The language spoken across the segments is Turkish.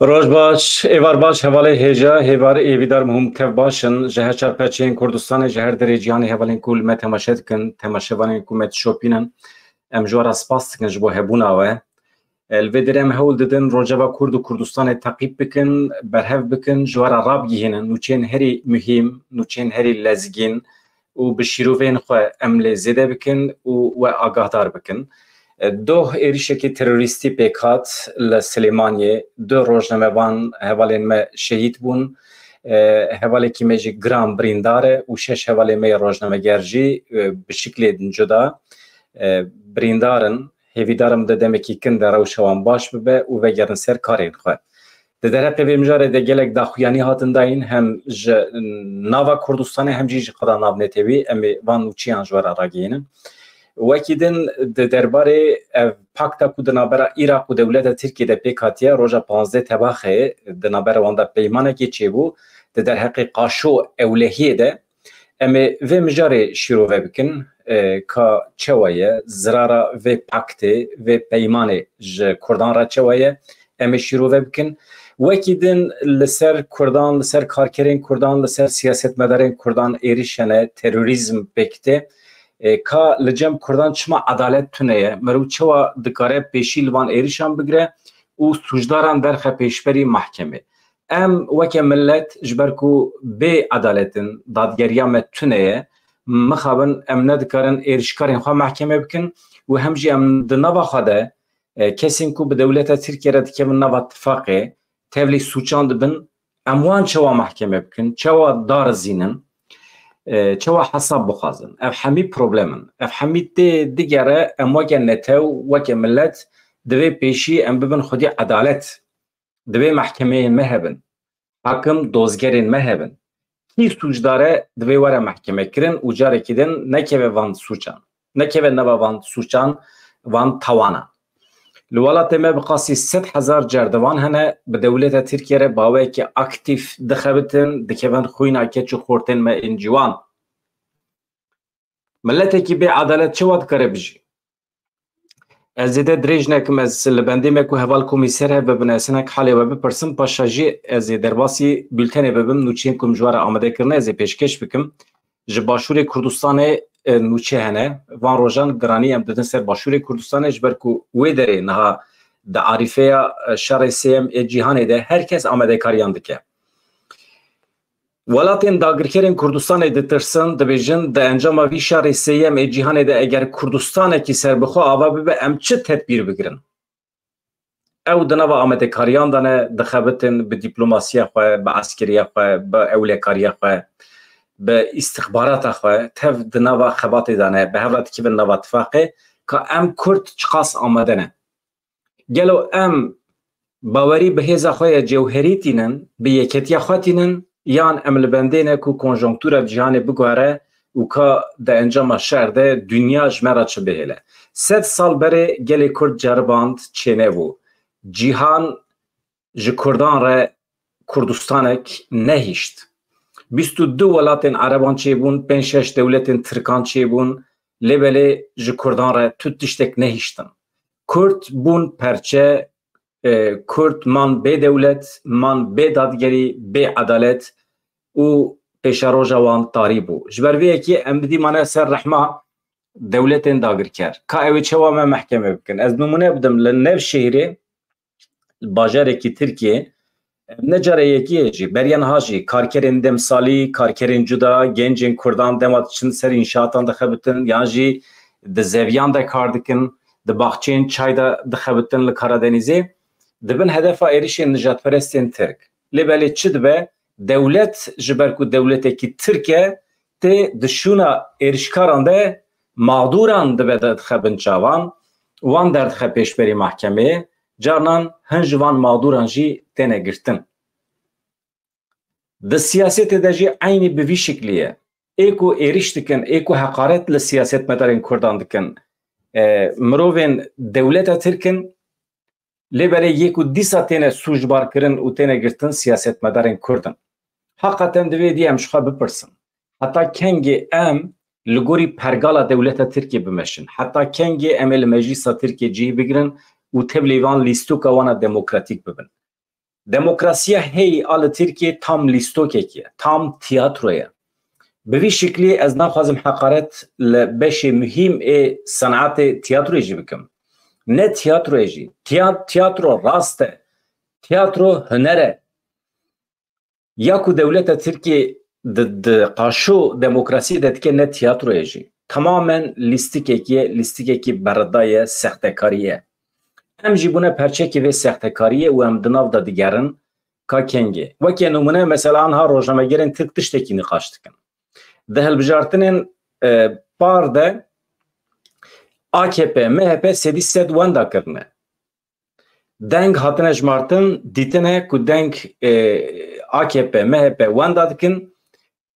روز باش، ایوار باش، حواله هجا، هیوار ایویدار مهم تف باشن، جهت چرپچین کردستان جهت دریجیانی حوالین کل مت تماشات کن، تماشاوانی کل مت شوپینن، ام جوار اسپاس کن جبو هبونا و الفيدرام هول ددن روجا كرد كردستان تعقيب بكن برهف بكن جوار راب جهنن نوچين هري مهم نوچين هري لزجين وبشيروفين خو امل زده بكن و آگاهدار بكن دو ایریشکی تروریستی پیکات لسلیمانیه دو روزنامه‌وان حوالین ما شهید بون حوالی که میجی گرام برینداره و شش حوالی می روزنامه‌گرجی به شکل جدا بریندارن هیویدارم دادم که کند روشوان باش ببه و وگرن سر کارین خواه در هر پیوی مجاره ده گلک داخویانی هاتن داین هم ناوا کردستان هم جیج خدا ناب نتیوی امی وان وچیان جوارا راگینن وکیدن درباره پاکتا کو دنابرا عراق و دولت ترکیه ده پیکاتیا روزا 15 تباخه دنابرا واندا پیمانه کی چیبو در حقیقت قاشو اولهیه ده اما و مجاره شروع بکن که چوایه زرارا و پاکته و پیمانه ج کردان را چوایه اما شروع بکن وکیدن لسر کردان لسر کارکرین کردان لسر سیاست مدارین کردان ایریشنه تروریسم بکته که لجم کردان چما عدالت تونه مرو چوا دکاره پیشی لوان ایریشان بگره و سوجداران درخ پیشبری محکمه ام وکه ملت جبرکو به عدالتن دادگریام تونه مخابن ام ندکارن ایریشکارین خواه محکمه بکن و همجی ام دنوا خواده کسین کو به دولت ترکیه را دکه من نوا اتفاقه تولی سوچاند بن اموان چوا محکمه بکن چوا دار زینن چوا حساب بخوازن اف همی پروبلمن اف همی دیگره ام وکه نتو وکه ملت دوی پیشی ام ببن خودی عدالت دوی محکمه مهبن حاکم دوزگرین مهبن کی سوچداره دوی وره محکمه کرن و جاره کدن نکوه وان سوچان نکوه نوا وان سوچان وان توانا لولات ما بقاسی 100,000 جردوان هنه به دولت ترکیه را باوه که اکتیف دخبتن دکوان خوینا که چو خورتن ما انجوان ملتی که به عدالت چه واد کاره بجی از دیده دریج نکم از لبنده مکو حوال کمیسر هف ببناسنک حالی و بپرسم پاشاجی از درباسی بلتنه ببم نوچین کم جوار آمده کرنه از پیشکش بکم جباشور کردستان نوچه هنه وان روزان گرانی ام دادن سر باشور کردستان جبرکو ویدره نها د عارفه شر سیم جهان ده هر کس آمده کاریان دکه ولاتین داگرکرین کردستان ده ترسن ده بیجن ده انجام وی شر سیم جهان ده اگر کردستان کی سر بخو آوا به ام چه تدبیر بگیرن او دنوا آمده کاریان دانه دخبتن به دیپلماسی خو به عسکری خو به اولکاری خو به استخبارات خو تف دنوا خبات دانه به حالت که به نوا اتفاقه که ام کرد چقاس آمدنه گلو ام باوری به هزا خو جوهری تینن به یکتی خاطینن یان ام لبندینه کو کنجونکتور جهان بگواره و که ده انجام شهر ده دنیا جمرات چه بهله 100 سال بره گلی کرد جرباند چینه و جهان جکردان را کردستانک نهیشت 22 ولاتن عربان چه بون 5-6 دولتن ترکان چه بون لبله جکردان را توتشتک نهیشتن کرد بون پرچه کرد من به دولت من به دادگری به عدالت و پیشارو جوان تاریبو جبرویه که امدی منه سر رحمه دولتن داگر کرد که اوی چوا ما محکمه بکن از نمونه بدم لنف شهری باجاره کی ترکیه نجاره یکیه جی بریان هاجی کارکرین دمسالی کارکرین جدا گنجین کردان دمات چند سر انشاءاتان دخبتن یا جی ده زویان ده کار دکن ده باخچین چای ده دخبتن لکارادنیزی دبن هدف ایریشین نجات پرستین ترک لبالی چه دبه دولت جبرکو دولت کی ترکیه ته دشونا ایریشکاران ده مغدوران دبه ده دخبن چاوان وان در دخب پیشبری محکمه جارنان هنجوان مغدوران جی تنه گرتن ده سیاست ده جی عینی به وی شکلیه ایکو ایریش دکن ایکو حقارت لسیاست مدارین کردان دکن مروین دولت ترکن لبالی یکو دیسا تنه سوجبار کرن و تنه گرتن سیاست مدارین کردن حقیقتا دوی دی امشخوا بپرسن حتی کنگی ام لگوری پرگالا دولت ترکیه بمشن حتی کنگی ام المجلس ترکیه جی بگرن و تبلیوان لیستو که وانا دموکراتیک ببن Demokrasiya hey al Türkiye tam listokeki, tam tiyatroya. Bi vî şeklî ez naxwazim heqaret li beşê mühim ê sanatê tiyatroyê jî bikim. Ne tiyatroyê jî. Tiyatro rast e. Tiyatro huner e. Ya ku dewleta Tirkiye di qaşo demokrasiyê de dike ne tiyatroyê jî. Tamamen lîstikekî berda ye, sextekarî ye. Em jî bûne perçekê vê sextekariyê û em di nav da digerin ka kengê. Wekî numune mesela anha rojnamegerên Tirk tiştekî nîqaş dikin. Di hilbijartinên par de AKP, MHP sedî sed wenda kirine. Deng hatine jmartin dîtine ku deng AKP, MHP wenda dikin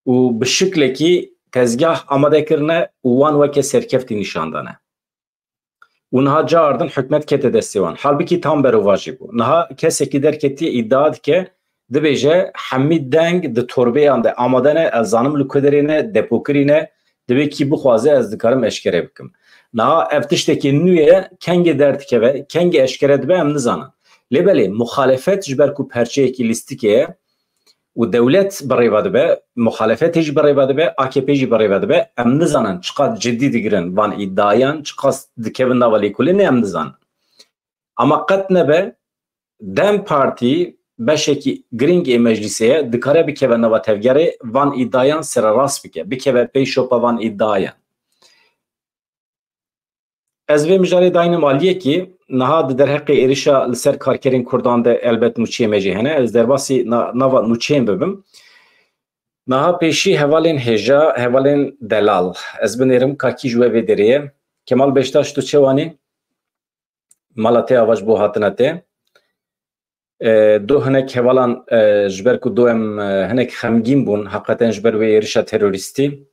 û bi şiklekî tezgah amade kirine û wan weke serkeftî nîşandane. û niha cardin hikûmet kete destê wan. Halbuki tam berova jî bû. Niha kesekî derketiye îdia dike dibêje hemî deng di torbeyan de amade ne, ez zanim li ku derê ne, depokirî ne, dibe kî bixwaze ez dikarim eşkere bikim. Niha ev tiştekî nû ye kengê derdikeve, kengê eşkere dibe em nizanin. Lêbelê muxalefet ji ber ku perçeyekî lîstikê ye û dewlet birêve dibe, muxalefetê jî birêve dibe, AKP jî birêve dibe, em nizanin çiqas ciddî digirin van îddiayan, çiqas dikevin nava lêkolînê em nizanin. Ama qet nebe Dem Partî beşekî giring ê meclisê ye dikare bikeve nava tevgerê van îddiayan sererast bike, bikeve pey şopa van îddiayan. Ez vê mijarê dayînim aliyekî niha di derheqê êrişa li ser karkerên Kurdan de elbet nûçeyê me jî hene. Ez derbasî nava nûçeyên bibim. Niha pêşî hevalên hêja, hevalên delal. Ez binêrim ka kî ji we vê derê ye. Kemal Beştaş tu çê wanî? Mala te ava ji bo hatina tê. Du hinek hevalan ji ber ku du em hinek xemgîn bûn heqeten ji ber wê êrişa terorîstî.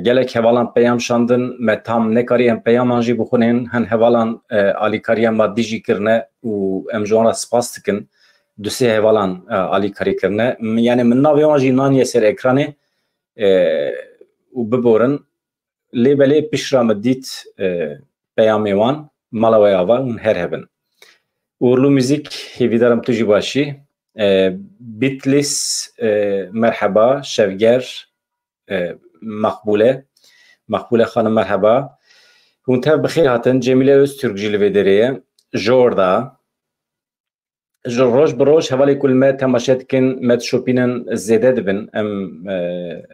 Gelek hevalan peyam şandin me tam nekarî em peyaman jî bixwînin hin hevalan alîkariya maddî jî kirine û em ji wan re spas dikin du sê hevalan alîkarî kirine yani min navê wan jî naniye ser ekranê û biborin lêbelê pişra me dît peyamê wan mala we ava hûn her hebin. Uğurlu müzik hêvîdarim tu jî başî. Bitlis merheba şevger Makbule xanım merhaba. Hûn tev bixêr hatin. Cemile Öztürk jî li vê derê ye. Ji orda ji roj bi roj hevalê ku li me temaşe dikin me dişopînin zêde dibin. Em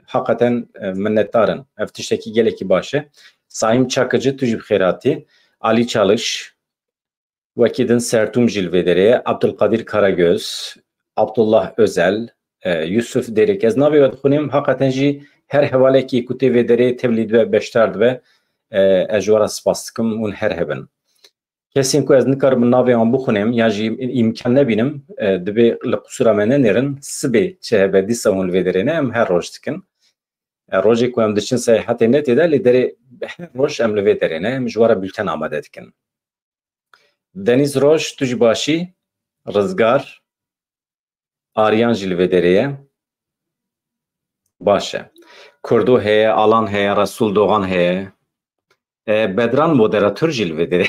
heqeten minnetdarin. Ev tiştekî gelekî baş e. Saîm Çakıcı tu jî bixêr hatî. Ali Çalış wekî din Sertûm jî li vê derê ye. Abdülkadir Karagöz, Abdullah Özel, Yusuf Derek. Ez navê we dixwînim heqeten jî her hevalekî ku tê vê derê tevlî dibe beşdar dibe ez ji we re spas dikim hûn her hebin. Kesên ku ez nikarim navê wan bixwînim yan jî îmkan nebînim dibe li qusura me nenêrin sibê çi hebe dîsa hûn li vê derê ne em her roj dikin. Rojê ku em diçin seyahatê netê de lê derê her roj em li vê derê ne em ji we re bülten amade dikin. Deniz Roj tu jî başî. Rizgar Aryan jî li vê derê ye. Baş e. Kurdu heye, Alan heye, Resul Doğan heye. Bedran moderatör jî li vê derê.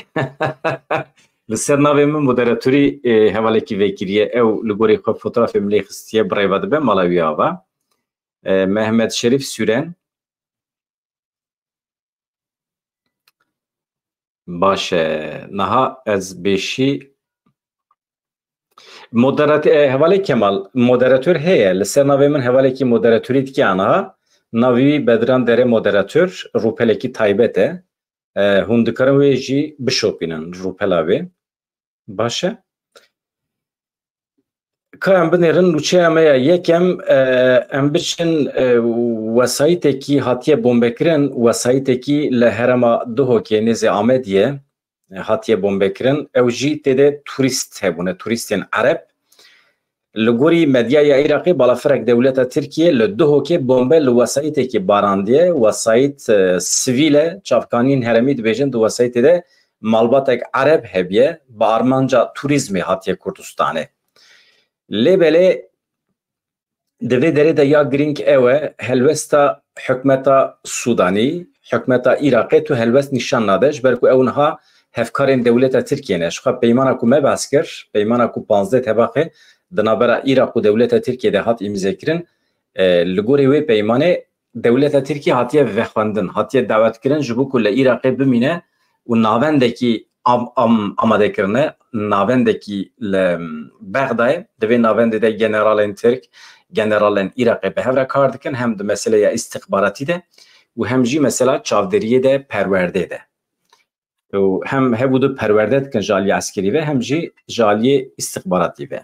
Li ser navê min moderatörî hevalekî vekiriye ew li gorî xwe fotoğrafê min lê xistiye birêve dibe mala wî ava. Mehmet Şerif Süren. Baş e. Niha ez bêşî hevalê Kemal moderatör heye. Li ser navê min hevalekî moderatörî dike aniha. Navî Bedran Dere moderatör rûpelekî taybet e. Hûn dikarin wê jî bişopînin rûpela wê. Baş e. Ka em binêrin nûçeya me ye yekem em biçin wesayîtekî hatiye bombekirin wesayîtekî li herema Duhokê nêzê Amediyê hatiye bombekirin ew jî têde turîst hebûne turîstên Ereb li gorî medyaya Iraqê balafirek dewleta Tirkiye li Duhokê bombe li wesayîtekî barandiye wesayît sivîl e çavkanîn heremî dibêjin di wesayîtê de malbatek Ereb hebiye bi armanca turîzmê hatiye Kurdistanê. Lêbelê di vê derê de ya giring ew e helwesta hikûmeta Sudanî hikûmeta Iraqê tu helwest nîşan nade ji ber ku ew niha هفکارین دولت ترکیه نشخه پیمانه کو مبسکر پیمانه کو 15 طبقه دنابرا عراق و دولت ترکیه ده هات امضا کردن لگوری وی پیمانه دولت ترکیه هاتیه وخوندن هاتیه دعوت کردن جبو کل عراق بمینه و ناوندکی آماده کرنه ناوندکی بغداد دوی ناوند ده جنرالین ترک جنرالین عراق به هفره کار دکن هم ده مسئله استخباراتی ده و هم جی مثلا چاودریه ده پرورده ده و هم هبودو پرورده کن جالی عسکری و هم جی جالی استخباراتی و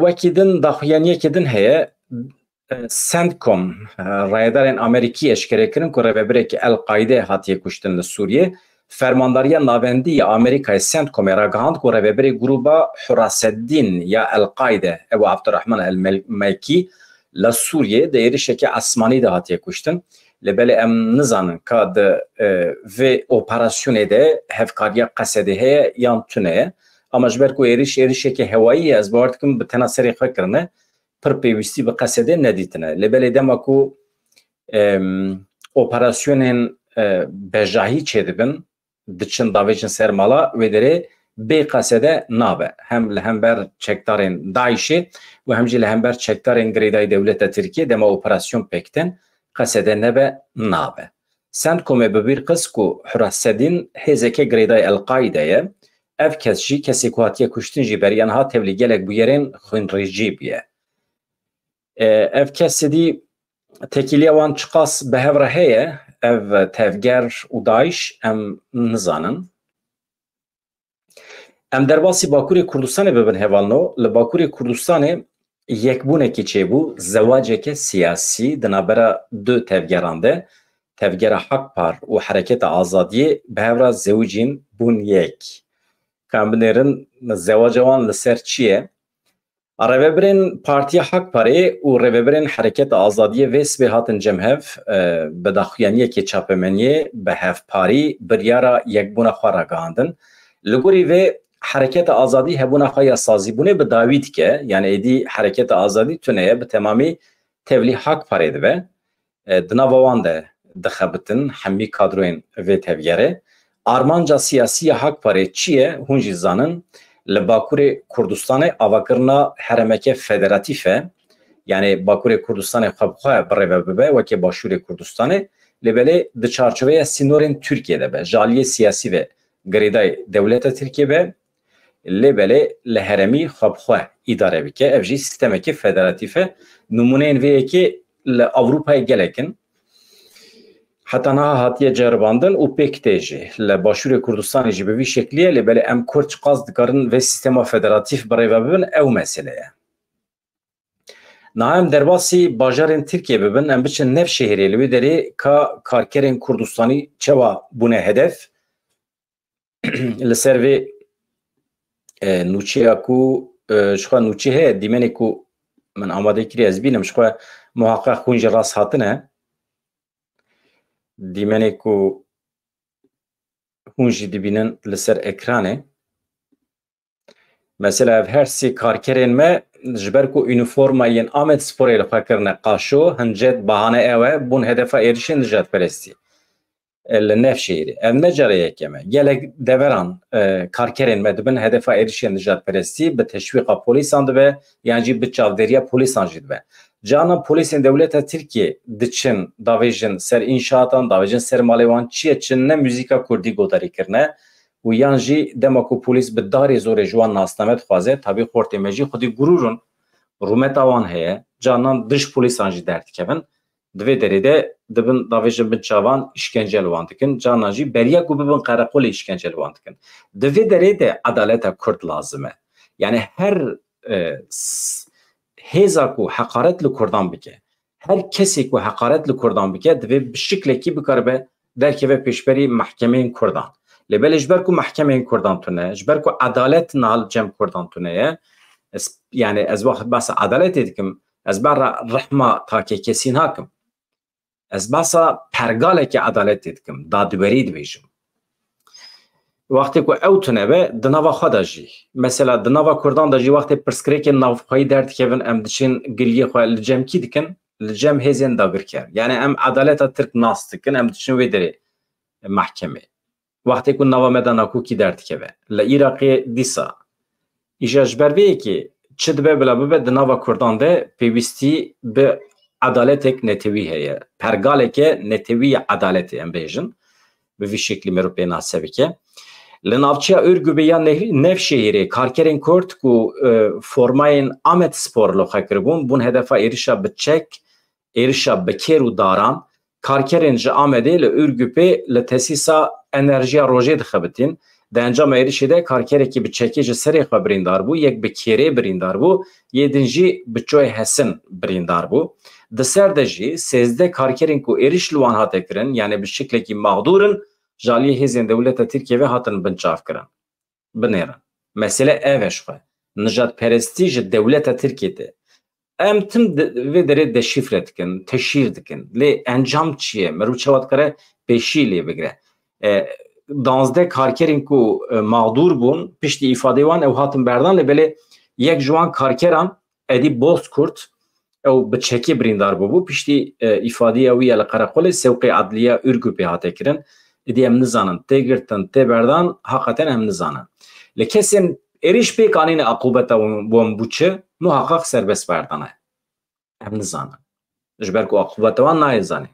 وکیدن داخویانیه کدن هیا سندکوم رایدارین امریکی اشکره کردن که رهبری که القاعده هاتیه کشتن لسوریه فرمانداری ناوندی امریکای سندکوم را گهاند که رهبری گروه حراس الدین یا القاعده ابو عبدالرحمن المالکی لسوریه دیرش که اسمانی ده هاتیه کشتن لبل ام نزانن که و اپراسیونه ده هفکاری قصده هیا یان تونه اما جبر کو ایریش که هوایی از بارد کم به تناسری خواه کرنه پر پیوستی به قصده ندیتنه لبل دما کو اپراسیونین بجاهی چه دبن دچن داویجن سرمالا و داره به قصده نابه هم بر چکتارین داعشی و همجی هم بر چکتارین گریدای دولت ترکیه دما اپراسیون پکتن قصده نبه نابه سند کومه ببیر قص کو حراسدین هزکه گریدای القاعده ev kes jî kesê ku hatiye kuştin jî beriyan hat tevlî gelek bûyerên xwînrêjî bûye. Ev kes dî tekîliya wan çiqas bi hev re heye ev tevger û Daeş em nizanin. Em derbasî Bakurê Kurdistanê bibin hevalno li Bakurê Kurdistanê yekbûnekê çêbû zewaceke siyasî di navbera du tevgeran de tevgera Hakpar û Hereketa Azadiyê bi hev re zewicîn bûn yek. کامبنرن زواجوان لسر چیه؟ رهبرین پارتی حق پاره و رهبرین حرکت آزادی ویس به هاتن جمهف به داخویانیه که چاپمنیه به هف پاری بریارا یک بونه خواه گاندن لگوری و حرکت آزادی هبونه خواه سازی بونه به داوید که یعنی ایدی حرکت آزادی تونه به تمامی تولی حق پاره ده دناوان ده دخبتن همی کادروین و تویره آرمانجا سیاسی حق پاره چیه هنجی زانن لباکور کردستان آواکرنا حرمکه فدراتیفه یعنی باکور کردستان خواه بره ببه و که باشور کردستان لبله ده چارچوه سینورین ترکیه ده به جالی سیاسی و گریدای دولت ترکیه به لبله لحرمی خواه اداره بکه افجی سیستمه که فدراتیفه نمونه این ویه که لأوروپای گلکن حتی نه هاتیه جرباندن و پکتیجی لباشور کردستان جی به وی شکلیه لبله ام کرد قصد کردن و سیستم فدراتیف برای ببین او مسئله نه ام درباسی باجارن ترکیه ببین ام بچه نف شهری لوی داری که کارکرین کردستانی چوا بونه هدف لسر و نوچی اکو شخوا نوچی ه دیمنی کو من آماده کری از بینم شخوا محقق خونج راست هاتنه دیمنی کو هونجی دیبینن لسر اکرانه مثلا هر سی کارکرین ما جبر کو یونیفرماین آمد سپوری لخوا کرنه قاشو هنجد بهانه اوه بون هدف ایرشین نجات پرستی لنف شهری ام نجاره یکمه گلک دوران کارکرین ما دبن هدف ایرشین نجات پرستی به تشویق پولیسان دبه یعنی به چاودریا پولیسان جدبه جانا پولیسین دولت ترکیه دچن داویجن سر انشااتان داویجن سر مالیوان چیه چن نه موزیکا کردی گوداری کرنه و یانجی دماکو پولیس به داری زور جوان ناستمت خوازه تابی خورتی مجی خودی گرورون رومت آوان هیه جانان دش پولیسان جی درد کبن دوی دریده دبن داویجن بن چاوان işkence لواندکن جانا جی بریا کو ببن قرقول işkence لواندکن دوی دریده عدالت کرد لازمه yani her هزا کو حقارت لکردان بکه هر کسی کو حقارت لکردان بکه دوی بشکل کی بکربه درکه و پیشبری محکمه کردان لبل اجبر کو محکمه کردان تونه اجبر کو عدالت نال جمع کردان تونه yani از وقت بس عدالت دیدکم از بر رحمه تا که کسی ناکم از بس پرگاله که عدالت دیدکم دادوری دویشم وقتی که او تونه به دنوا خدا جی مثلا دنوا کردان دجی وقتی پرسکری که نافخایی درد کهون ام دچین گلیه خو لجم کی دکن لجم هزین داگر کرد یعنی ام عدالت ترک ناس دکن ام دچین وی دری محکمه وقتی که نوا مدن کوکی درد که ل عراق دیسا ایجاج بروی که چه دبه بلا ببه دنوا کردان ده پیوستی به عدالتک نتوی هیا پرگاله که نتوی عدالت ام بیجن به وی شکلی مرو به ناسبی که لنافچه ارگوبه یا نف شهری کارکرین کرد کو فرماین آمد سپور لخه کربون بون هدفا ایرشا بچک ایرشا بکر و داران کارکرین جا آمده لارگوبه لتسیسا انرژیا روژه دخبتین ده انجام ایرشی ده کارکره که بچکی جا سری خواه بریندار بو یک بکیره بریندار بو یه دنجی بچوی حسن بریندار بو ده سر ده جی سیزده کارکرین کو ایرش لوان هاته کرن یعنی بشکل که مغدورن جالی هزین دولت ترکیه و هاتن بنچاف کرن بنیرن مسئله اوش خواه نجات پرستیج دولت ترکیه ده ام تم و داره دشیفره دکن تشیر دکن لی انجام چیه مرو چواد کره پیشی لی بگره 12 کارکرین کو مغدور بون پشتی ifade وان او هاتن بردان لی بله یک جوان کارکران ادی بوست کرد او بچکی بریندار بو پشتی ifade اوی القرقل سوق عدلیه ارگو به هاته کرن ادی ام نزانن تگرتن تبردان حقیقتا ام نزانن لکسین eriş pek anine akubeta bom buçe muhakkak serbest verdane ام نزانن جبر کو akubeta وان نایزانه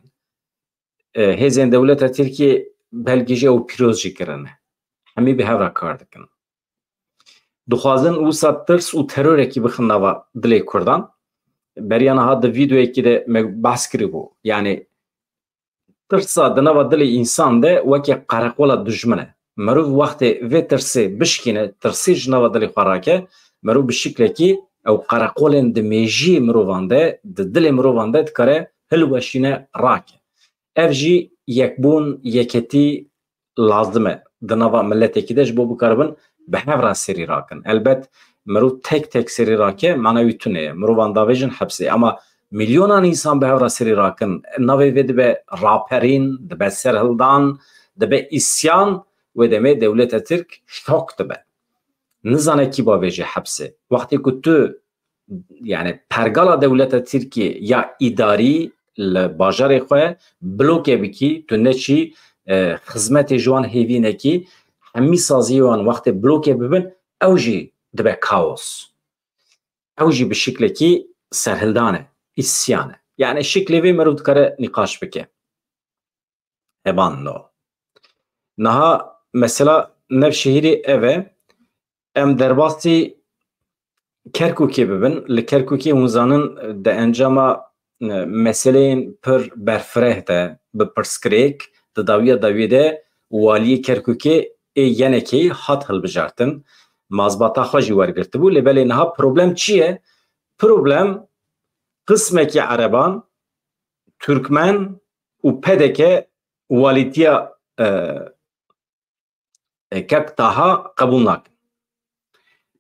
هزین دولت ترکیه belgece o pirozji kirine hemî bi hevra kar dikin dixwazin wisa tirs û teroreke bixin nava dilê Kurdan beriyana hat di vîdeoyekî de me behs kiribû yani tirsa di nava dilê însan de wekî qereqola dijmin e merov wextê vê tirsê bişkîne tirsê ji nava dilê xwe rake merov bi şiklekî ew qereqolên di mêjiyê mirovan de di dilê mirovan de dikare hilweşîne rake ev jî yekbûn yeketî lazim e di nava milletekî de ji bo bikaribin bi hevra serî rakin elbet mirov tek tek serî rake mana wî tune ye mirovan davêjin hepsê ama milyonan însan bi hevra serî rakin navê vê dibe raperîn dibe serhildan dibe îsyan wê demê dewleta Tirk şok dibe nizane kî bavêjî hepsê wextê ku tu yani pergala dewleta Tirkiye ya îdarî li bajarê xwe blokê bikî tu neçî xizmetê ji wan hêvînekî hemî saziyê wan wextê blokê bibin ew jî dibe kaos ew jî bi şiklekî serhildan e îsyan e yani şiklê vê mirov dikare nîqaş bike heban no niha mesela Nevşehîrê ev e em derbasî Kerkûkê bibin li Kerkûkê hûn zanin di encama meseleyên pir berfireh de bi pirsgirêk di dawiya dawiyê de waliyê Kerkûkê ê yenekê hat hilbijartin mazbata xwe jî wergirtibû lê belê niha problem çi ye problem qismekî ereban Türkmen û pedeke walîtiya kek taha qebûl nakin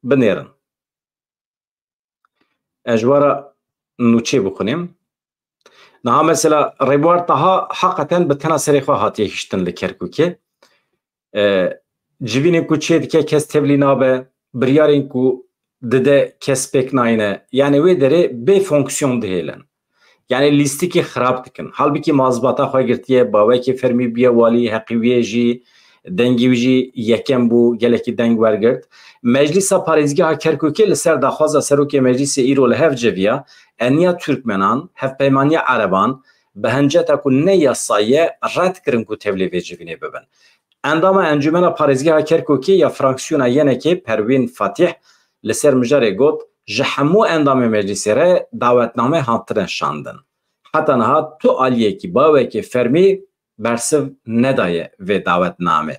binêrin ez ji wara nûçê bixwînim niha mesela rêbwar taha heqeten bi tena serê xwe hatiye hiştin li Kerkûkê civînên ku çê dike kes tevlî nabe biryarên ku dide kes pêk nayîne yani wê derê bê fonksiyon dihêlin yani lîstikê xirab dikin halbikî mazbata xwe girtiye bawekî fermî biye walî heqî wê jî dengî wî jî yekem bû gelekî deng wergirt Meclisa Parêzgeha Kerkûkê li ser daxwaza Serokê Meclîsê îro li hev ceviya eniya Türkmenan hevpeymaniya ereban bi hinceta ku ne yasayê red kirin ku tevlî vê civînê bibin endama Encûmena Parêzgeha Kerkûkê ya fraksiyona yenekê Perwîn Fatih li ser mijarê got ji hemû endamê meclîsê re dawetname hatine şandin heta niha tu aliyekî bawekî fermî bersiv nedaye vê dawetname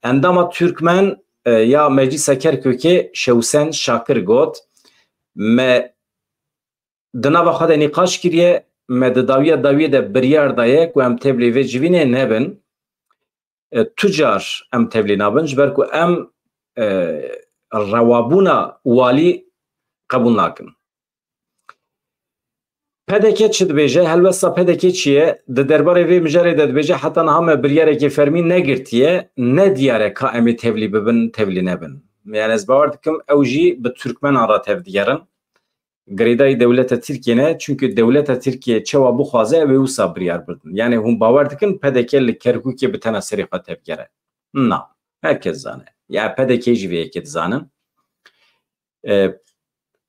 endama Türkmen ya Meclîsa Kerkûkê Şewsen Şakir got me di nava xwe de nîqaş kiriye me di dawiya dawiyê de biryar daye ku em tevlî vê civînê nebin tu car em tevlî nabin ji ber ku em rewabûna walî qebûl nakin pedeke çi dibêje helbesta pedekê çi ye di derbarê vê mijarê de dibêje heta niha me biryarekê fermî negirtiye ne diyare ka em ê tevlî bibin tevlî nebin yani ez bawer dikim ew jî bi Türkmenan ra tevdigerin girêdayî dewleta Tirkiye ne çünkü dewleta Tirkiye çawa bixwaze ew ê wisa biryar birdin yani hûn bawer dikin pedeke li Kerkûkê bi tena serê xwe tevgere Na, herkes zane. Ya PDK jî vê yekê dizanin.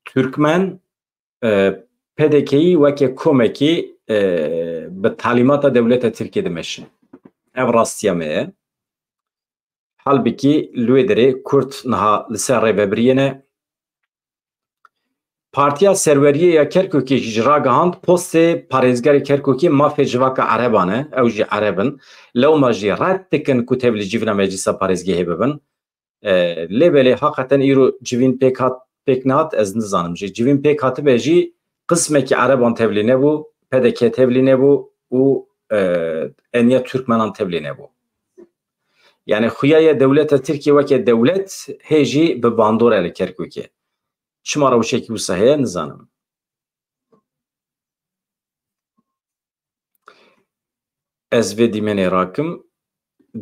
Türkmen PDK'yî wekê komekî bi talîmata dewleta Tirkiye dimeşin. Ev rastiya me ye. Halbuki li wê derê Kurd niha li ser rêveberiyê ne. Partiya Serweriye ya Kerkûkê jî ji ragihand postê parêzgerê Kerkûkê mafê civaka Ereban e, ew jî Ereb in. Lewma jî red dikin ku tev li civîna meclîsa parêzgehê bibin. Lêbelê heqeten îro civîn pêk nehat ez nizanim jî. Civîn pêk hatibe jî qismekî Ereban tevlî nebû, PDK tevlî nebû û eniya Türkmenan tevlî nebû. Yani xuyaya dewleta Tirkiye weke dewlet hê jî bi bandora li Kerkûkê. Çima rewşekî wisa heye nizanim. Ez vê dîmenê rakim,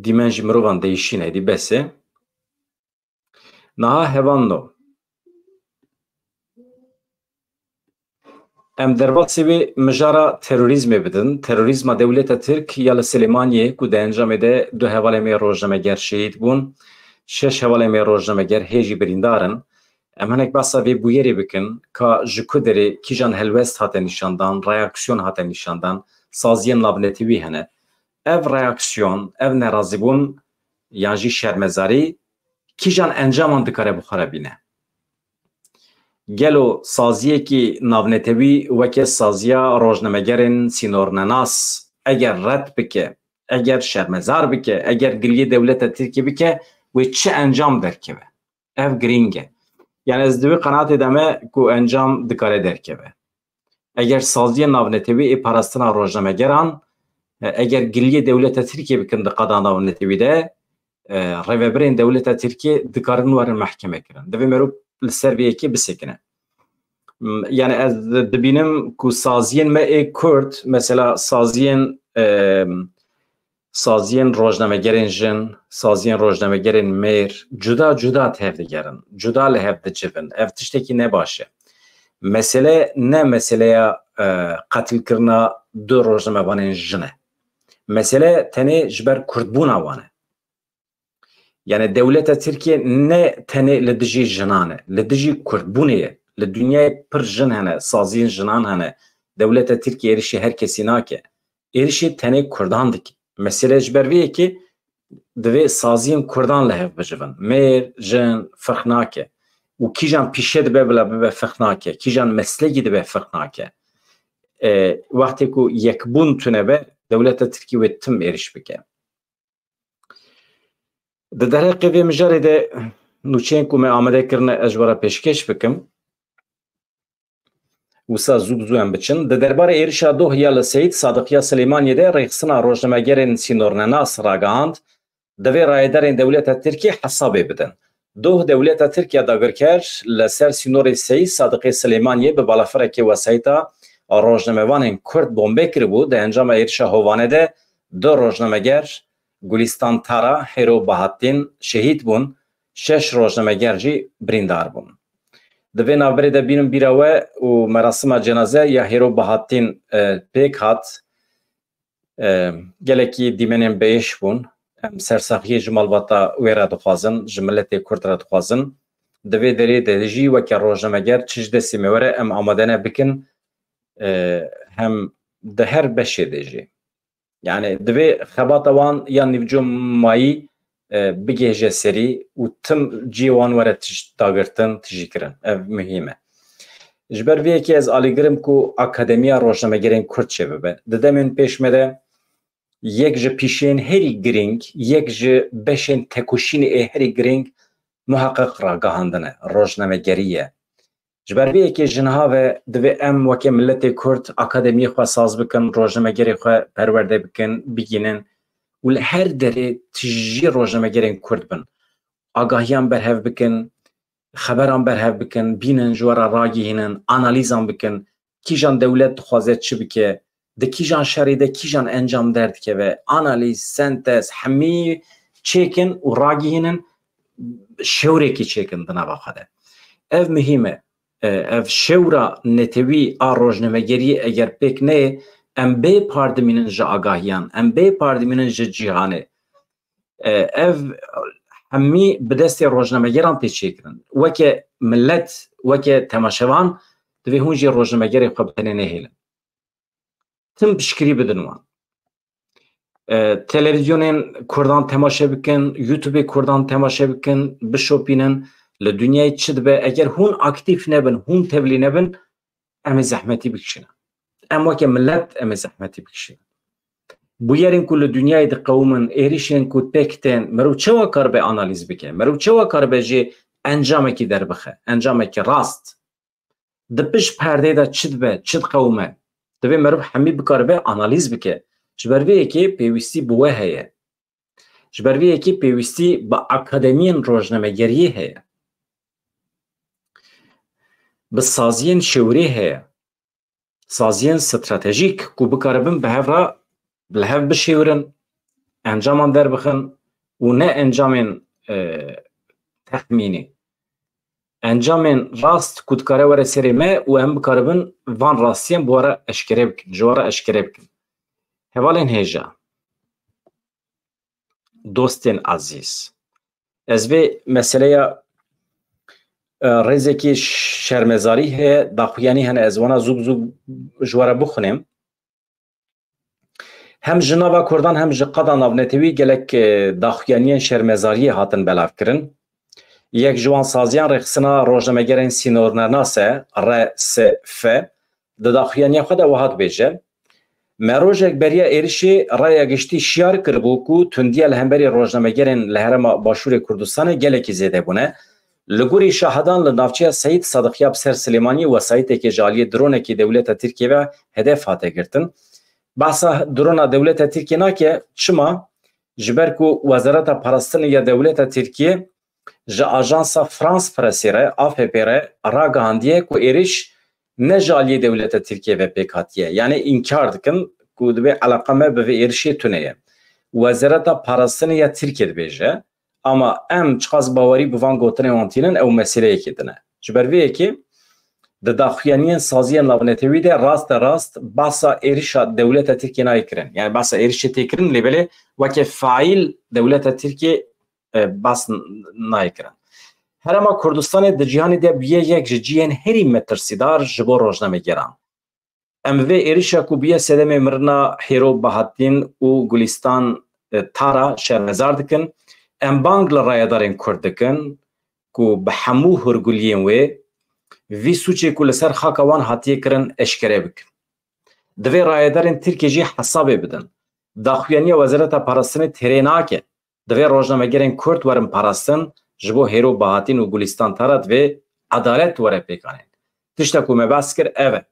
dîmen jî mirovan değişîne dî besê. Niha hevando. Em derbasî wê mijara terorîzmê bidin. Terorîzma dewleta Tirk ya li Silêmaniyê ku di encamê de du hevalên wê rojnameger şehîd bûn. 6 hevalên wê rojnameger hê jî birîndar in. Em hinek behsa vê bûyerê bikin ka ji ku derê kîjan helwest hate nîşandan, reaksiyon hate nîşandan, saziyên navnetîwî hene. Ev reaksiyon, ev nerazîbûn yan jî şermezarî kîjan encaman dikare bixwe bîne. Gelo saziyekî navnetewî weke saziya rojnamegerên sînornenas eger red bike, eger şermezar bike, eger giriyê dewleta Tirkiye bike wê çi encam derkeve? Ev girîng e. Yani ez divê qenaatê de me ku encam dikare derkeve. Eger saziyên navnetewî ê parastina rojnamegeran eger giriyê dewleta Tirkiye bikin di qada navnetewî de rêveberên dewleta Tirkiye dikarin werin mehkeme kirin. Divê merov li ser vê yekê bisekine. Yani ez dibînim ku saziyên me ê Kurd mesela saziyên rojnamegerên jin, saziyên rojnamegerên mêr cuda cuda tev digerin. Cuda li hev dicivin. Ev tiştekî ne baş e. Mesele ne meseleya qetilkirina du rojnamevanên jin e. Mesele tenê ji ber Kurdbûna wan e. Yani dewleta Tirkiye ne tenê li dijî jinan e, li dijî Kurdbûnê ye. Li dünyayê pir jin hene, saziyên jinan hene. Dewleta Tirkiye êrişî her kesî nake. Êrişî tenê Kurdan dike. Mesele ji ber vê yekê divê saziyên Kurdan li hev bicivin. Mêr, jin, firq nake. û kîjan pîşe dibe bila bibe firq nake. Kîjan meslekî dibe firq nake. Wextê ku yekbûn tune be, dewleta Tirkiye wê tim êriş bike. Di derheqê vê mijarê de nûçeyên ku me amade kirine ez ji we re pêşkêş bikim. Wisa zû zû em biçin. Di derbarê êrişa doh ya li Seyîd Sadiqiya Silêmaniyê de rêxistina rojnamegerên sînornenas ragihand, divê rayêderên dewleta Tirkiye hesabê bidin. Doh dewleta Tirkiye dagirker li ser sînorê Seyîd Sadiqê Silêmaniyê bi balafirekê wesayîta rojnamevanên Kurd bombê kiribû. Di encama êrişa Hovanê de du rojnameger Gulistan Tara Hêro Bahattin şehîd bûn. 6 rojnameger jî birîndar bûn. Di vê navberê de bînin bîra we û merasima cenaze ya Hêro Bahattin pêk hat. Gelekî dîmenên bêş bûn. Em sersaxiyê ji malbata wê re dixwazin, ji milletê Kurd re dixwazin. Di vê derê de jî weke rojnameger çi ji destê me were em amade ne bikin hem di her beşê de jî. Yani divê xebata wan ya nîvco mayî bigêje serî û tim cî wan were dagirtin tijî kirin. Ev mühîm e. Ji ber vê yekê ez alîgirim ku Akademiya Rojnamegerên Kurd çêbibe. Di demên pêş me de yek ji pîşeyên herî girîng, yek ji beşên tekuşînê ê herî girîng muheqqiq ragihandine rojnamegerî ye. Ji ber vê yekê ji niha ve divê em weke milletê Kurd akademiyê xwe saz bikin, rojnamegerê xwe perwerde bikin, bigînin û li her derê tijî rojnamegerên Kurd bin. Agahiyan berhev bikin, xeberan berhev bikin, bînin ji we re ragihînin, analîzan bikin, kîjan dewlet dixwaze çi bike, di kîjan şerê de kîjan encam derdikeve, analîz, sentez, hemî çêkin û ragihînin, şewrekî çêkin di nava xwe de. Ev mühîm e. Ev şewra netewî a rojnamegeriyê eger pêk neyê, em bê pardimînin ji agahiyan, em bê pardimînin ji cîhanê. ev hemî bi destê rojnamegeran tê çêkirin. Weke millet, weke temaşevan divê hûn jî rojnamegerê xwe bi tenê nehêlin. Tim piştgirî bidin wan. Televizyonên Kurdan temaşe bikin, YouTubeê Kurdan temaşe bikin, bişopînin, li dünyayê çi dibe, eger hûn aktiv nebin, hûn tevlî nebin, em ê zehmetî bikişînin. Em weke millet em ê zehmetî bikişînin. Bûyerên ku li dünyayê diqewmin, êrişên ku têk tên, mirov çawa karibe analîz bike, mirov çawa karibe jê encamekî derbixe, encamekî rast. Di pişt perdeyê de çi dibe, çi diqewme, divê mirov hemî bikaribe analîz bike. Ji ber vê yekê pêwîstî bi we heye. Ji ber vê yekê pêwîstî bi akademiyên rojnamegeriyê heye. Bi saziyên şewrê heye. Saziyên stratejîk ku bikaribin bi hev re li hev bişêwirin, encaman derbixin û ne encamên texmînî. Encamên rast ku dikare were serê me û em bikaribin van rastiyan bi we re eşkere bikin, ji we re eşkere bikin. Hevalên hêja, dostên azîz, ez vê meseleya rêzekî şermezarî heye, daxuyanî hene, ez wana zû bi zû ji we re bixwînim. Hem ji nava Kurdan hem ji qeda navnetewî gelek daxuyaniyên şermezariyê hatin belavkirin. Yek ji wan saziyan rêxistina rojnamegerên sînornernas e, RSF, di daxuyaniya xwe de wiha dibêje. Me rojek beriya êrişê raya giştî şiyar kiribû ku tundiya li hemberî rojnamegerên li Herêma Başûrê Kurdistanê gelekî zêde bûne. Li gorî şahedan li navçeya Seyîd Sadiqya Ser Silêmanî wesayîtekê ji aliyê dronekî dewleta Tirkiye ve hedef hate girtin. Behsa drona dewleta Tirkiye nake, çima? Ji ber ku Wezareta Parastinê ya dewleta Tirkiye ji ajansa France Presê re, AFP re ragihandiye ku êriş ne ji aliyê dewleta Tirkiye ve pêk hatiye. Yani inkar dikin ku divê eleqa me bi vê êrişê tune ye. Wezareta Parastinê ya Tirkiye dibêje, ama em çiqas bawerî bi van gotinê wan tînin, ew meseleyekê dine. Ji ber vê yekê di daxuyaniyên saziyên navnetewî de rast bahsa êrişa dewleta Tirkiye nayê kirin. Yani bahsa êrişê tê kirin lê belê weke faîl dewleta Tirkiye bahs nayê kirin. Herêma Kurdistanê di cîhanê de bûye yek ji cihên herî metirsîdar ji bo rojnamegeran. Em vê êrişa ku bûye sedemê mirina Hêro Bahattin û Gulistan Tara şermezar dikin, em bang li rayedarên Kurd dikin ku bi hemû hûrguliyên wê vî suçê ku li ser xaka wan hatiye kirin eşkere bikin. Divê rayedarên Tirkiye jî hesabê bidin. Daxuyaniya Wezareta Parastinê têrê nake. Divê rojnamegerên Kurd werin parastin, ji bo Hêro Bahattin û Gulistan Tara divê edalet were pêkanîn. Tişta ku me behs kir ev e.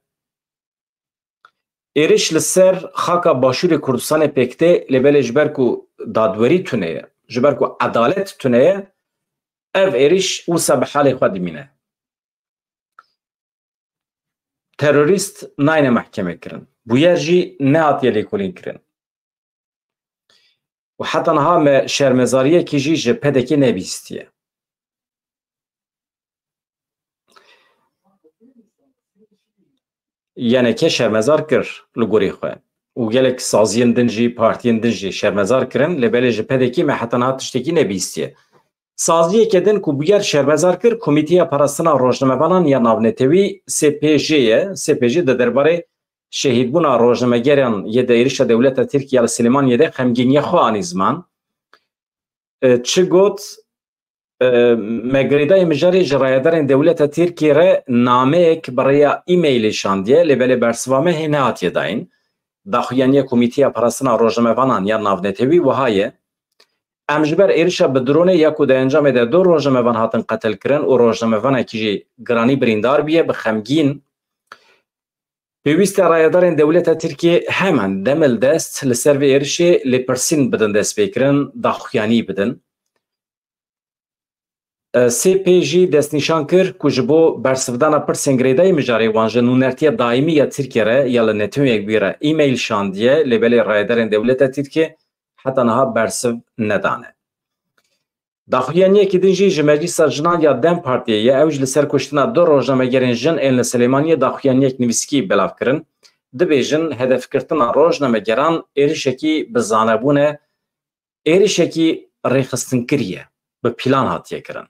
Êriş li ser xaka Başûrê Kurdistanê pêktê lê belê ji ber ku dadwerî tune ye, ji ber ku edalet tune ye, ev êriş wisa bi halê xwe dimîne. Terorîst nayne mehkeme kirin. Bûyer jî nehatiye lêkolîn kirin. û heta niha me şermezariyekî jî ji pedekê nebîstiye. Yeneke şermezar kir li gorî xwe û gelek saziyên din jî, partiyên din jî şermezar kirin, lê belê ji pedekî me heta niha tiştekî nebîstiye. Saziyeke din ku bûyer şermezar kir, Komîteya Parastina Rojnamevanan ya Navnetewî CPJ ye. CPJ di derbarê şehîdbûna rojnamegeran yê de êrişa dewleta Tirkiye li Silêmaniyê de xemgîniya xwe anî ziman. Çi got me girêdayê mijarê ji rayedarên dewleta Tirkiye re nameyek bi rêya e-mailê şandiye, lê belê bersiva me hê nehatiye dayîn. Daxuyaniya Komîteya Parastina Rojnamevanan ya Navnetewî wiha ye. Em ji ber êrişa bi dronê ya ku di encamê de du rojnamevan hatin qetil kirin û rojnamevanekî jî giranî birîndar biye bi xemgîn. Pêwîst e rayedarên dewleta Tirkiye hemen demil dest li ser vê êrişê lêpirsîn bidin destpêkirin, daxuyanî bidin. CPJ destnîşan kir ku ji bo bersivdana pirsên girêdayê mijarê wan ji nûnertiya daîmî ya Tirkiye re ya li netewek bî re e-mail şandiye, lê belê rayedarên dewleta Tirkiye heta niha bersiv nedane. Daxuyaniyekî din jî ji Meclîsa Jinan ya Dem Partiyê ye, ew ji li ser kuştina du rojnamegerên jin ên li Silêmaniyê daxuyaniyek nivîskî belav kirin. Dibêjin hedefkirtina rojnamegeran êrişekî bi zanebûn e, êrişekî rêxistinkiye bi plan hatiye kirin.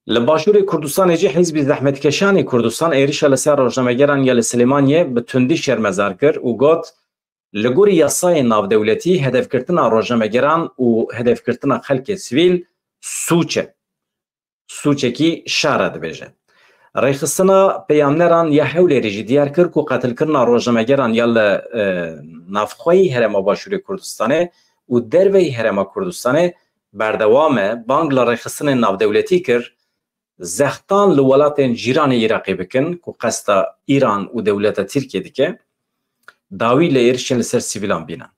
Li Başûrê Kurdistanê jî Hizbî Zehmetkeşanê Kurdistan êrişa li ser rojnamegeran ya li Silêmaniyê bi tundî şermezar kir û got li gorî yasayên navdewletî hedefkirtina rojnamegeran û hedefkirtina xelkê sivîl sûç e. Sûçekî şer e dibêje. Rêxistina peyamneran ya Hewlêrê jî diyar kir ku qetilkirina rojnamegeran ya li navxweyî Herêma Başûrê Kurdistanê û derveyî Herêma Kurdistanê berdewam e. Bang li rêxistinên navdewletî kir zextan li welatên cîranê Iraqê bikin ku qesta İran û dewleta Tirkiye dike dawî li êrişên li ser sivîlan bînin.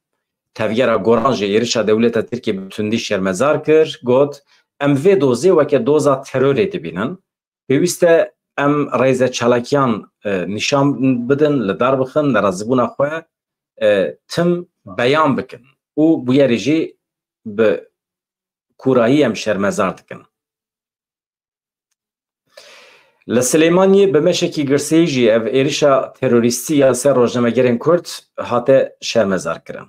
Tevgera Goran jî êrişa dewleta Tirkiye bi tundî şermezar kir got em vê dozê weke doza terorê dibînin. Pêwîst e em rêze çalakiyan nîşan bidin, li dar bixin, nerazîbûna xwe tim beyan bikin û bûyerê jî bi kurayî em şermezar dikin. Li Silêmaniyê bi meşekî girseyî jî ev êrişa terorîstî ya ser rojnamegerên Kurd hate şermezar kirin.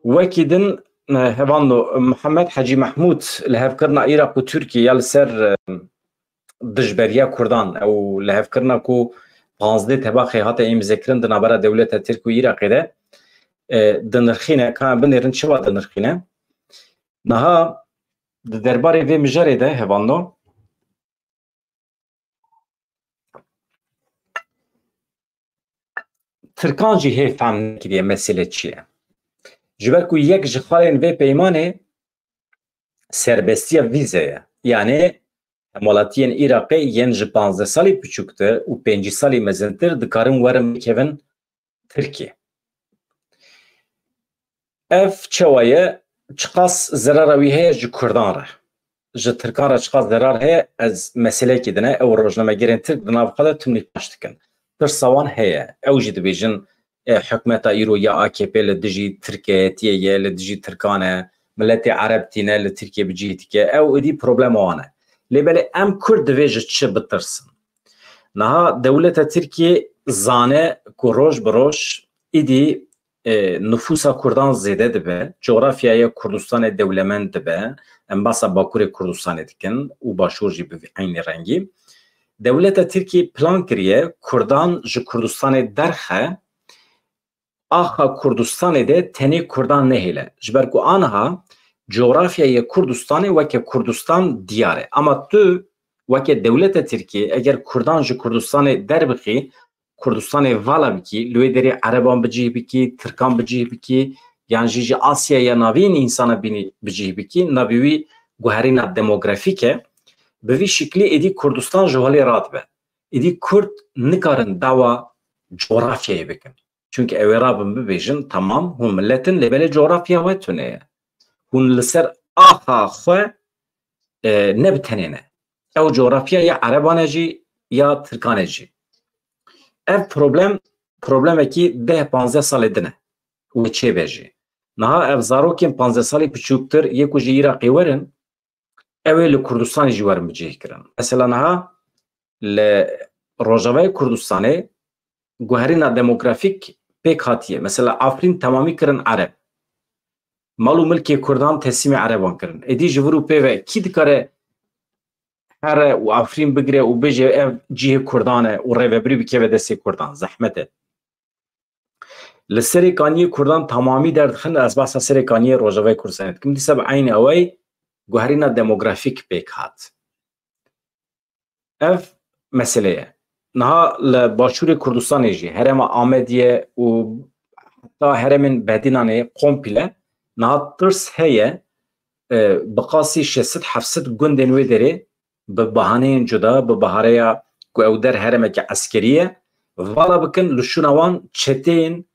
Wekî din hevando Mihemed Hecî Mehmûd li hevkirina Iraq û Tirkiye ya li ser dijberiya Kurdan ew li hevkirina ku 15 tebaxê hate îmzekirin di navbera dewleta Tirk û Iraqê de dinirxîne ka binêrin çiwa dinirxîne. Niha di derbarê vê mijarê de hevando Tirkan jî hê fehm nekiriye mesele çi ye. Ji ber ku yek ji xalên vê peymanê serbestiya vîze ye. Yani hemalatiyên Iraqê yên ji 15 salî biçûktir û 5 salî mezintir dikarin werin bikevin Tirkiye. Ev çawa ye çiqas zerara wî heye ji Kurdan re. Ji Tirkan re çiqas zerar heye ez meselekî dine ew rojnamegerên Tirk di nav xwe de tümlî baş dikin. Tirsa wan heye. Ew jî dibêjin hikûmeta îro ya AKP li dijî Tirkiyetiyê ye, li dijî Tirkan e, milletê Ereb tîne li Tirkiye bi cihê dike. Ew êdî problema wan e. Lêbelê em Kurd divê ji çi bitirsin. Niha dewleta Tirkiye zane ku roj bi roj êdî nüfusa Kurdan zêde dibe, coğrafyaya Kurdistanê dewlemend dibe, em basa Bakurê Kurdistanê dikin û Başûr jî bi aynı rengî. Dewleta Tirkiye plan kiriye Kurdan ji Kurdistanê derxe axa Kurdistanê de tenê Kurdan nehêle. Ji ber ku aniha coğrafyaya Kurdistanê weke Kurdistan diyar e. Ama tu weke dewleta Tirkiye eger Kurdan ji Kurdistanê derbixî Kurdistanê vala bikî, li wê derê Ereban bi cih bikî, Tirkan bi cih bikî, yan jî ji Asyaya navîn insana bînî bi cih bikî, navî wî guherîna demografîk e. Bi vî şiklî êdî Kurdistan ji holê radibe. Êdî Kurd nikarin dawa coğrafyayê bikin. Çünkü ew ê rabin bibêjin tamam hûn milletin lêbelê coğrafya we tune ye. Hûn li ser axa xwe ne bi tenê ne. Ew coğrafya ya Erebanê jî ya Tirkanê jî. Ev problemekî 10-15 salê din e. Wê çêbe jî. Niha ev zarokên 15 salî biçûktir yê ku ji Iraqê werin ew ê li Kurdistanê jî werin bi cih kirin. Mesela niha li Rojavayê Kurdistanê guherîna demografîk pêk hatiye. Mesela Afrîn temamî kirin Ereb. Mal û milkê Kurdan teslîmê Ereban kirin. Êdî ji vir û pêve kî dikare here û Afrîn bigire û bêje ev cihê Kurdan e û rêvebirî bikeve destê Kurdan. Zehmet e. Li serê kaniyê Kurdan tamamî derdixin ez bahsa serê kaniyê Rojavayê Kurdistanê dikim. Dîsa bi aynî ewey guherîna demografîk pêk hat. Ev mesele ye. Niha li Başûrê Kurdistanê jî herêma Amediyê û heta herêmên Bedînanê komple niha tirs heye bi qasî 600-700 gundên wê derê bi bahaneyên cuda bi bahareya ku ew der herêmeke eskerî ye vala bikin li şûna wan çeteyên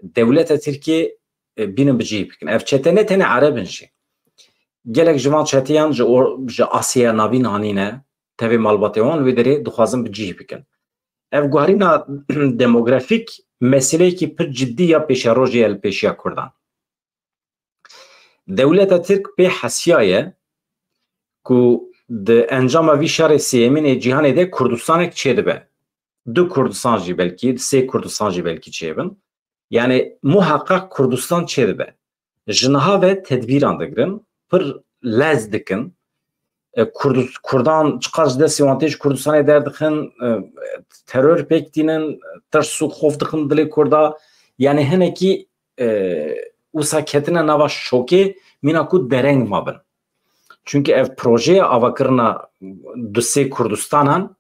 dewleta Tirkiye bînin bi cih bikin. Ev çete ne tenê Erebin jî. Gelek ji van çeteyan ji Asyaya navîn hanîne tevê malbatê wan wê derê dixwazin bi cih bikin. Ev guherîna demografîk meseleyekî pir ciddî ya pêşerojê ye li pêşiya Kurdan. Dewleta Tirk pê hesiya ye ku di encama vî şerê sêyemînê cîhanê de Kurdistanek çêdibe. du Kurdistan jî belkî sê Kurdistan jî belkî çêbin. Yani muhakkak Kurdistan çêdibe. Ji niha ve tedbîran digirin, pir lez dikin. Kurdan çıkar ji destê wan tê ji Kurdistanê derdixin, terör pêk dînin, tirs û xef dixin dilê Kurda. Yani hinekî wisa ketine nava şokê mîna ku dereng mabin. Çünkü ev projeya avakirina du sê Kurdistanan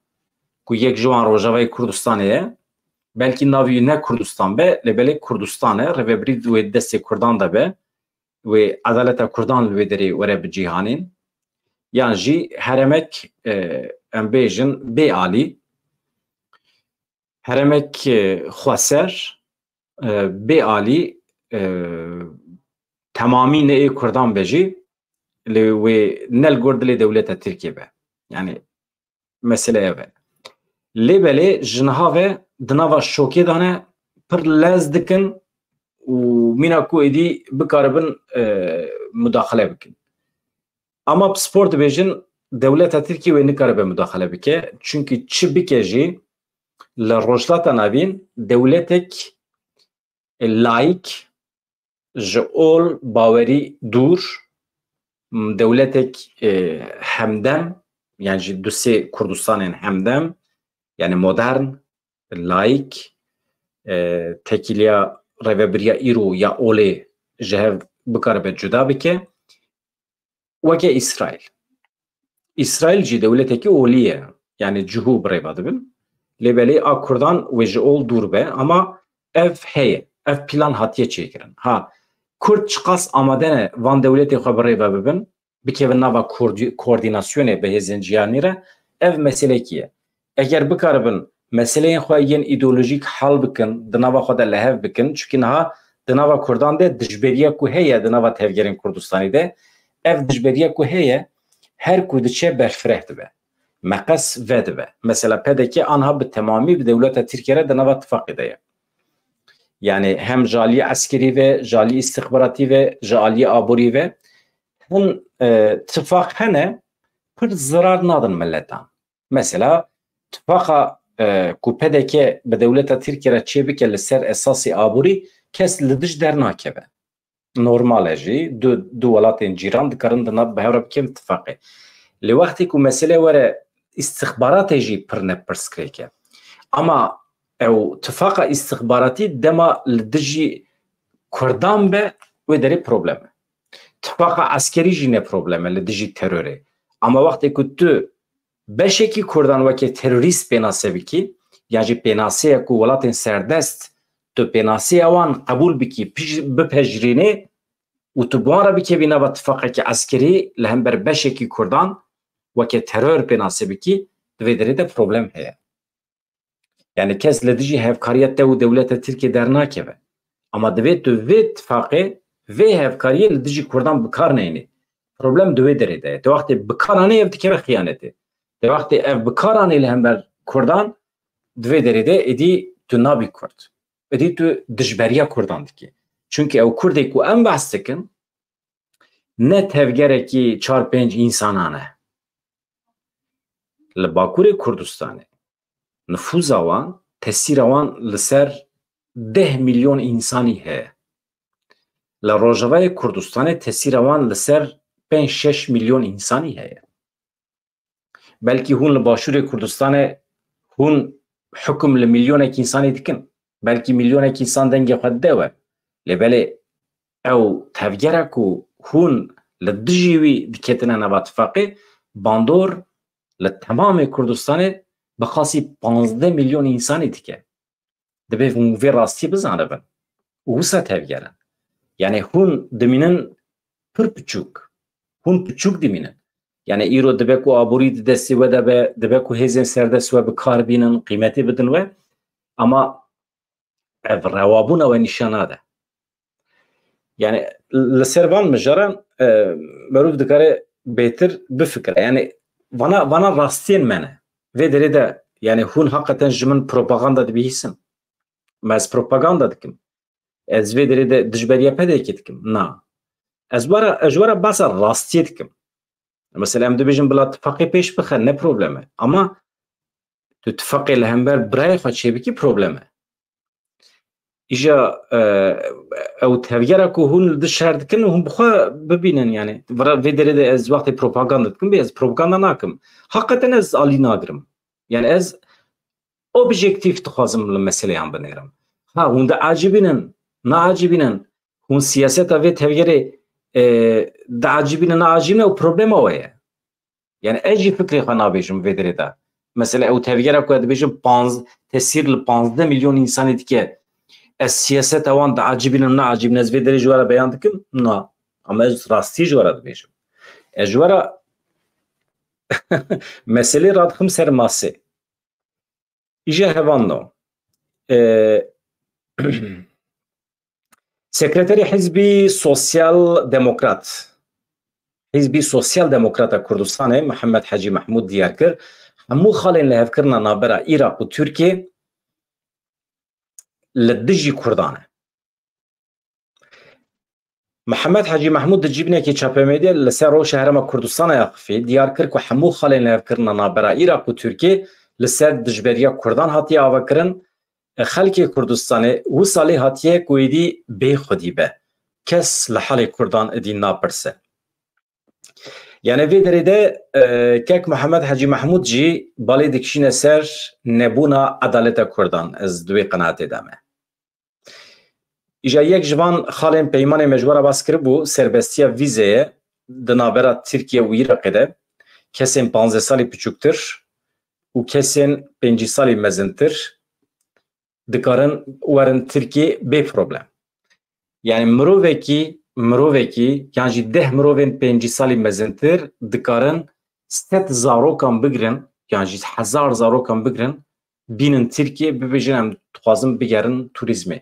ku yek ji wan Rojavayê Kurdistanê ye, belkî navî ne Kurdistan be, lêbelê Kurdistan e, rêveberî wê destê Kurdan de be, wê adaleta Kurdan li wê derê were bicîhanîn. Yan jî heremek em bêjin bê alî, heremek xweser, bê alî temamî neê Kurdan be jî li wê ne li gor dilê dewleta Tirkiye be. Yani mesele ev e. Lêbelê ji niha ve di nava şokê de hene pir lez dikin û mîna ku êdî bikaribin müdaxele bikin. Ama spor dibêjin dewleta Tirkiye wê nikaribe müdaxele bike. Çünkü çi bike jî li rojhilata navîn dewletek layık ji ol bawerî dûr, dewletek hemdem, yani ji du sê Kurdistanên hemdem, yani modern, layık, tekiliya rêveberiya îro ya olê ji hev bikaribe cuda bike. Weke İsrail. İsrail jî dewletekî olî ye, yani cihû birêva dibin. Lêbelê a Kurdan wê ji ol dûr be, ama ev heye, ev plan hatiye çêkirin. Ha, Kurd çiqas amade ne van dewletê xwe birêve bibin, bikevin nava koordinasyonê bihêzên ciyanî re, ev meselekî ye. Eger bikaribin meseleyên xwe yên îdeolojîk hal bikin, di nava xwe de lehev bikin, çünkü niha di nava Kurdan de dijberiya ku heye di nava tevgerên Kurdistanê de, ev dijberiya ku heye her ku diçe berfireh dibe. Meqes ve dibe. Mesela pedeki anha bi temamî bi dewleta Tirkiye re di nava tifaqê de ye. Yani hem jalî eskerî ve jalî istihbaratî ve jalî aborî ve hûn tifaq hene pir zirar nadin milletan. Mesela tifaqa ku pedeke bi dewleta Tirkiye re çêbike li ser esasî aborî, kes li dij dernakeve. Normal e jî du welatên cîran dikarin di nav bi hev re bikin tifaqê. Li wextê ku mesele were istihbaratê jî pir nepirskirêk e. Ama ew tifaqa istihbaratî dema li dijî Kurdan be wê derê problem e. Tifaqa eskerî jî ne problem e li dijî terörê. Ama wextê ku tu beşekî Kurdan weke terorîst pênase bikî, yan jî pênaseya ku welatên serdest tu pênaseya wan qebûl bikî, bipejirînê û tu bi wan re bikevî nava tifaqekî eskerî li hember beşekî Kurdan weke terör pênase bikî, di vê derê de problem heye. Yani kes li dijî hevkariya te û dewleta Tirkiye dernakeve. Ama divê tu vê tifaqê, vê hevkariyê li dijî Kurdan bikar neyînî. Problem di wê derê de ye. Di wextê bikaranê ev dikeve xıyanetê. Di wextê ev bikaranê li hember Kurdan, di vê derê de êdî tu nabî Kurd. Êdî tu dijberiya Kurdan dikî. Çünkü ew Kurdê ku em behs dikin, ne tevgerekî 4-5 însanan e. Li Bakurê Kurdistanê nüfuza wan, tesîra wan li ser 10 milyon însanî heye. Li Rojavayê Kurdistanê tesîra wan li ser 5-6 milyon însanî heye. Belkî hûn li Başûrê Kurdistanê hûn hukm li milyonek însanî dikin. Belkî milyonek însan dengê xwe dide. Lêbelê ew tevgera ku hûn li dijî wî diketine nava tifaqê, bandor li temamê Kurdistanê bi qasî 15 milyon însanî dike. Dibe hûn vê rastiyê bizanibin. û wisa tevgerin. Yani hûn dimînin pir piçûk. Hûn piçûk dimînin. Yani îro dibe ku aborî di destê we de be, dibe ku hêzên serdest we bi kar bînin, qîmetê bidin we, ama ev rewabûna we nîşan nade. Yani li ser van mijaran merûv dikare bêtir bifikire. Yani vana rastiyên me ne. Vê derê de yani hûn heqeten ji min propaganda dibihîsin. Ez propaganda dikim. Ez vê derê de dijberiya pedekê dikim. Na. Ez were basa rastiyê dikim. Mesela em dibêjin bila tifaqê pêş bixe, ne problem e. Ama تو اتفاقی لهمبر برای خود چه بکی پروبلمه ایجا او تفکر که هون دشارد کن و هم بخوا ببینن یعنی ورا ویدره ده از وقت پروپاگاندا کن بی از پروپاگاندا نکم حقیقتا از علی ناگرم یعنی از objektif تخوازم المسئله هم بنیرم ها هون ده عجیبینن نه عجیبینن هون سیاست اوی تفکر ده عجیبینن نه عجیبینن و پروبلم اوه یعنی اجی فکری خواه نابیشم ویدره ده مثلا او تفکر که بیشم تسیر ل 15 میلیون انسانی دیگه السياسات اوان دا عجيبين من عجيبين از في دري جوارا بيان دكم نا اما از راستي جوارا دبيجم جوارا مسئله راد خم سر ماسه ايجا هوانو سكرتاري حزبي سوسيال ديموكرات كردستان محمد حاجي محمود دياركر همو خالين لهف كرنا نابرا عراق و تركيا لدجي كردانه محمد حاجي محمود دجيبني كي تشابميدي لسر شهر كردستان يقفي ديار كرك وحمو خالين لهفكرنا نابرا عراق و تركيا لسر دجبريا كردان هاتي آوكرن خلقي كردستان وصالي هاتيه كويدي بي خودي به كس لحالي كردان ادي نابرسه يعني في دريده كاك محمد حاجي محمود جي بالي دكشين سر نبونا عدالة كردان از دوي قناعتي دامه ایجا یک جوان خالین پیمان مجبور باز کرد بو سربستیا ویزه دنابرا ترکیه و عراق ده کسین 15 سالی پچوکتر و کسین 5 سالی مزنتر دکارن ورن ترکیه بی پروبلم یعنی مرووکی یعنی 10 مروون 5 سالی مزنتر دکارن 100 زاروکان بگرن یعنی 1000 زاروکان بگرن بینن ترکیه ببیجن خوازم بگرن توریزمی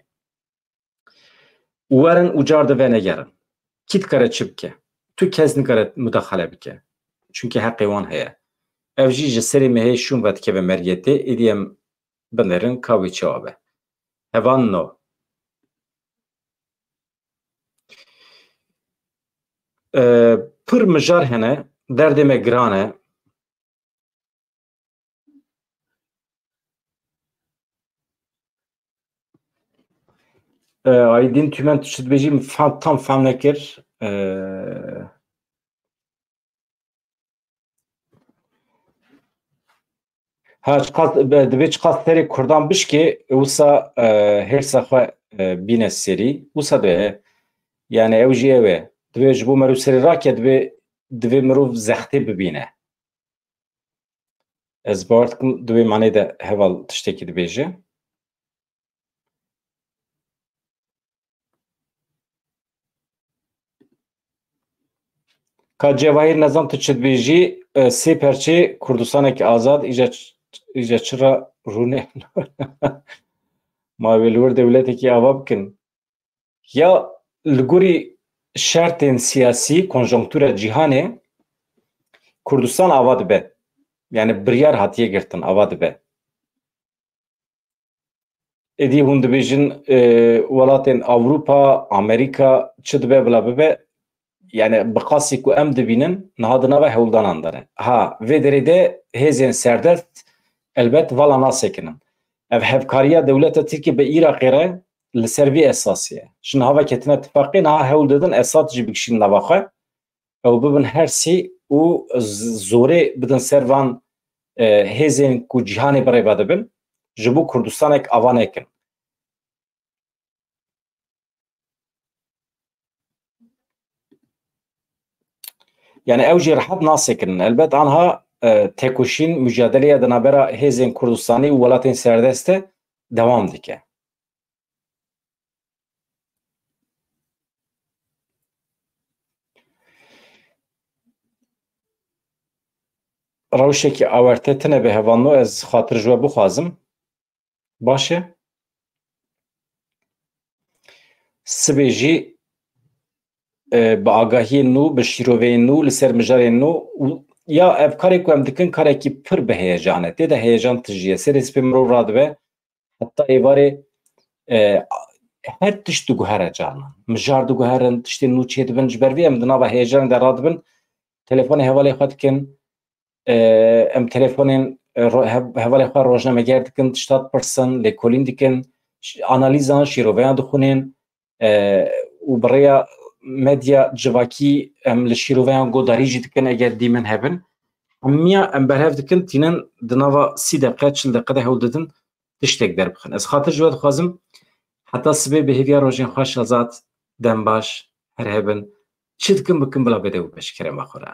ورن اجار ده ونگرن کیت کاره چی بکه تو کس نکاره مداخله بکه چونکه حقی وان هیا اوجی جسری مهی شون ود که به مریته ایدیم بنرن کاوی چوابه هوان نو پر مجار هنه درد مگرانه Aydin tümen tüşüt bejim tam fam nekir ha çıkat dve çıkat seri kurdan bişki usa her safa bine seri usa de yani evjiye ve dve jbu meru seri raket dve meru zahti bibine ez bartkum dve mane de heval tişteki dveje ka cevahir nezam tişt beji se perçe Kurdistan'daki azad iyice çıra rune mavelur devleteki avabkin ya lguri şartın siyasi konjonktüre cihane Kurdistan avad be yani biryar hatiye girtin avad be edi hund bejin welatên Avrupa Amerika çıdbe bla be yani baqasi ku em dibinin nahadına ve hewldanan dane ha ve derede hezên serdest elbet vala nasekinin ev hevkariya devleta Tirkiye be Iraqê re li ser vê esasiye şin hava ketine ittifaqê niha hewl didin Esad jî bikişîn nava xwe ew bibin hersî û zorê bidin ser van hêzên ku cîhanê birêve dibin ji bo Kurdistanek ava nekin yani ew jî rehet nasekinin elbet anha tekoşîn mücadeleya di navbera hêzên Kurdistanî û welatên serdest de dewam dike. Rewşekî awerte tune bi hevanno ez xatir ji we bixwazim. Baş e? Sibê jî bi agahiyên nû, bi şîroveyên nû li ser mijarên nû ya ev karê ku em dikin karekî pir bi heyecan e. Tê de heyecan tijî ye. Serê spê mirov radibe heta êvarê her tişt diguhere canan. Mijar diguherin, tiştên nû çê dibin ji ber vê em di nava heyecanê de radibin telefonê hevalê xwe dikin em telefonên هەواڵی خوا ڕۆژنامەگەر دکن تشتات پرسن لێکۆلین دکن ئانالیزان شیرۆڤەیان دخونێن و بڕێیا مەدیا جڤاکی ئەم لە شیرۆڤەیان گۆداریژی دکن ئەگەر دیمن هەبن هەمیە ئەم بەرهەف دکن تینەن دناڤە 30 دقیقە 40 دقیقە هەوڵ ددن تشتێک دەربخن ئەس خاتر جوێ دخوازم حتا سبێ بەهێویا ڕۆژین خوا شازات دەم باش هەر هەبن چ دکن بکن بڵا بێدە و پێشکەرە مەخۆرە